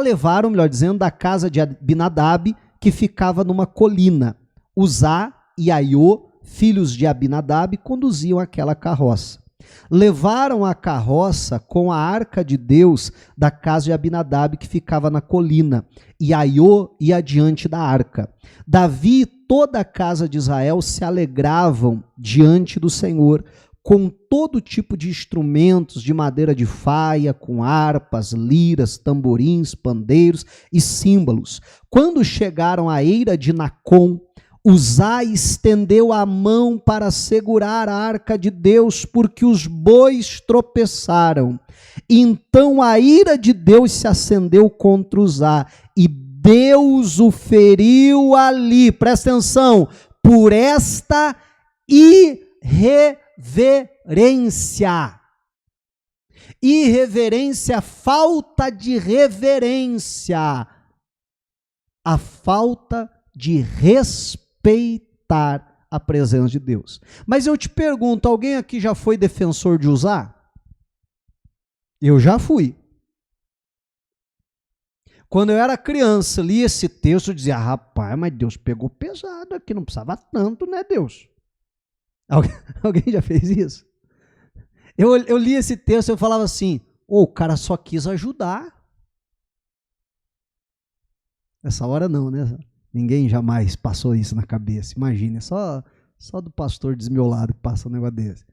levaram, melhor dizendo, da casa de Abinadab, que ficava numa colina. Uzá e Aiô, filhos de Abinadab, conduziam aquela carroça. Levaram a carroça com a arca de Deus da casa de Abinadab, que ficava na colina, e Aiô ia adiante da arca. Davi e toda a casa de Israel se alegravam diante do Senhor, com todo tipo de instrumentos de madeira de faia, com harpas, liras, tamborins, pandeiros e símbolos. Quando chegaram à eira de Nacon, Uzá estendeu a mão para segurar a arca de Deus, porque os bois tropeçaram. Então a ira de Deus se acendeu contra Uzá, e Deus o feriu ali, presta atenção, por esta irreverência. Irreverência, falta de reverência, a falta de respeitar a presença de Deus. Mas eu te pergunto, alguém aqui já foi defensor de Uzá? Eu já fui. Quando eu era criança, li esse texto e dizia: rapaz, mas Deus pegou pesado aqui, não precisava tanto, né, Deus? Alguém já fez isso? Eu li esse texto e eu falava assim: o cara só quis ajudar. Nessa hora não, né? Ninguém jamais passou isso na cabeça. Imagina, só do pastor desmiolado que passa um negócio desse.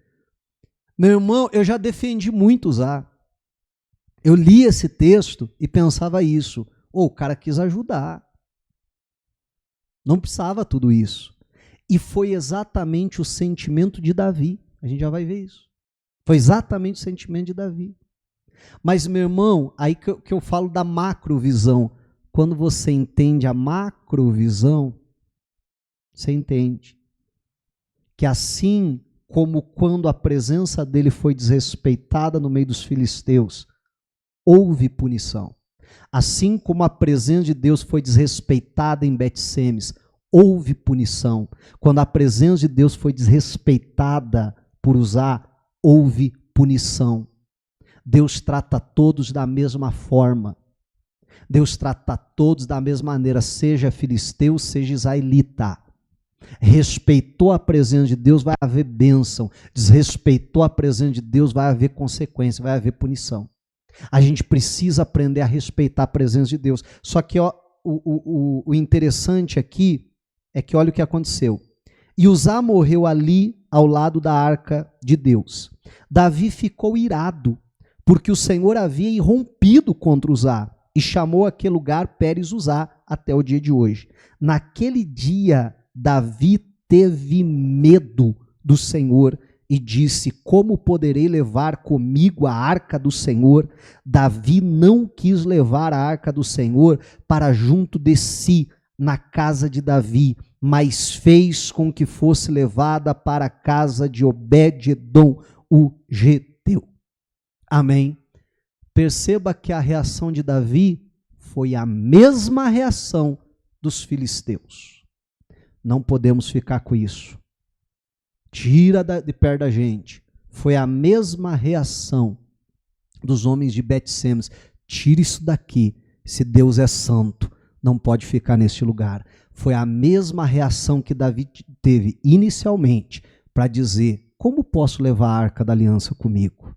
Meu irmão, eu já defendi muito Uzá. Eu li esse texto e pensava isso. O cara quis ajudar. Não precisava tudo isso. E foi exatamente o sentimento de Davi. A gente já vai ver isso. Foi exatamente o sentimento de Davi. Mas, meu irmão, aí que eu falo da macrovisão. Quando você entende a macrovisão, você entende que assim como quando a presença dele foi desrespeitada no meio dos filisteus, houve punição. Assim como a presença de Deus foi desrespeitada em Bet-Semes, houve punição. Quando a presença de Deus foi desrespeitada por Uzá, houve punição. Deus trata todos da mesma forma. Deus trata todos da mesma maneira, seja filisteu, seja israelita. Respeitou a presença de Deus, vai haver bênção. Desrespeitou a presença de Deus, vai haver consequência, vai haver punição. A gente precisa aprender a respeitar a presença de Deus. Só que ó, o interessante aqui é que olha o que aconteceu. E Uzá morreu ali ao lado da arca de Deus. Davi ficou irado, porque o Senhor havia irrompido contra Uzá e chamou aquele lugar Pérez Uzá até o dia de hoje. Naquele dia, Davi teve medo do Senhor e disse: como poderei levar comigo a arca do Senhor? Davi não quis levar a arca do Senhor para junto de si, na casa de Davi, mas fez com que fosse levada para a casa de Obed-edom, o geteu. Amém? Perceba que a reação de Davi foi a mesma reação dos filisteus. Não podemos ficar com isso. Tira de perto da gente. Foi a mesma reação dos homens de Bet-Semes. Tira isso daqui. Se Deus é santo, não pode ficar neste lugar. Foi a mesma reação que Davi teve inicialmente para dizer: como posso levar a arca da aliança comigo?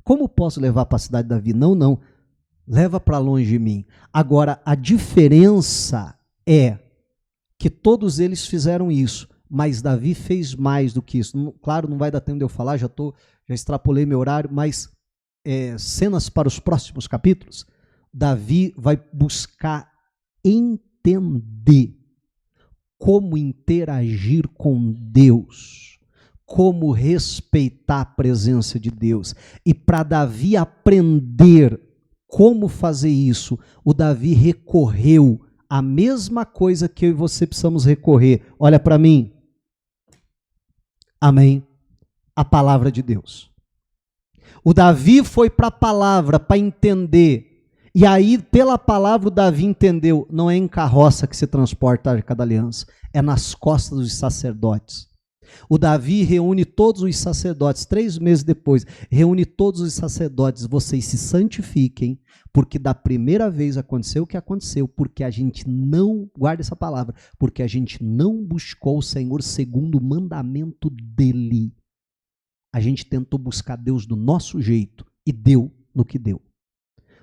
Como posso levar para a cidade de Davi? Não, não. Leva para longe de mim. Agora, a diferença é que todos eles fizeram isso, mas Davi fez mais do que isso. Claro, não vai dar tempo de eu falar, já extrapolei meu horário, mas cenas para os próximos capítulos. Davi vai buscar entender como interagir com Deus, como respeitar a presença de Deus. E para Davi aprender como fazer isso, o Davi recorreu à mesma coisa que eu e você precisamos recorrer. Olha para mim. Amém? A palavra de Deus. O Davi foi para a palavra para entender. E aí, pela palavra, o Davi entendeu: não é em carroça que se transporta a arca da aliança, é nas costas dos sacerdotes. O Davi reúne todos os sacerdotes, 3 meses depois, reúne todos os sacerdotes: vocês se santifiquem, porque da primeira vez aconteceu o que aconteceu, porque a gente não, guarda essa palavra, porque a gente não buscou o Senhor segundo o mandamento dele. A gente tentou buscar Deus do nosso jeito e deu no que deu.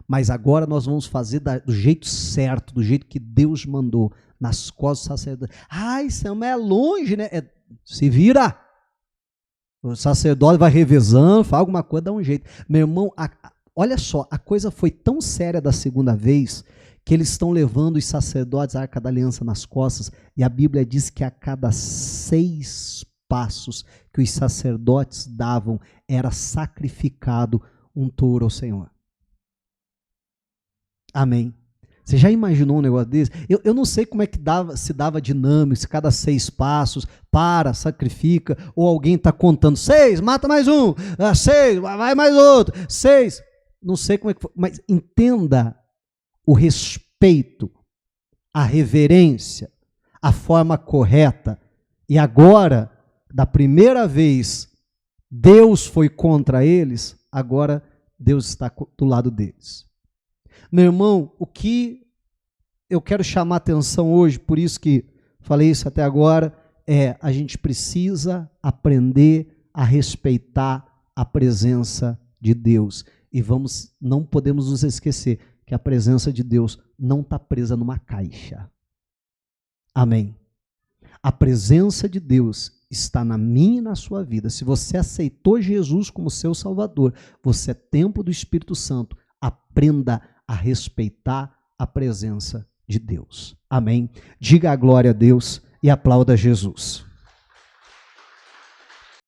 Mas agora nós vamos fazer do jeito certo, do jeito que Deus mandou, nas costas do sacerdote. Isso é longe, né? Se vira. O sacerdote vai revezando, faz alguma coisa, dá um jeito. Meu irmão, olha só, a coisa foi tão séria da segunda vez que eles estão levando os sacerdotes à Arca da Aliança nas costas, e a Bíblia diz que a cada 6 passos que os sacerdotes davam, era sacrificado um touro ao Senhor. Amém. Você já imaginou um negócio desse? Eu não sei como é que se dava dinâmica, se cada 6 passos, sacrifica, ou alguém está contando: 6, mata mais um, 6, vai mais outro, 6. Não sei como é que foi, mas entenda o respeito, a reverência, a forma correta. E agora, da primeira vez, Deus foi contra eles, agora Deus está do lado deles. Meu irmão, o que eu quero chamar a atenção hoje, por isso que falei isso até agora, a gente precisa aprender a respeitar a presença de Deus. E não podemos nos esquecer que a presença de Deus não está presa numa caixa. Amém? A presença de Deus está na minha e na sua vida. Se você aceitou Jesus como seu Salvador, você é templo do Espírito Santo. Aprenda a respeitar a presença de Deus. Amém? Diga a glória a Deus e aplauda Jesus.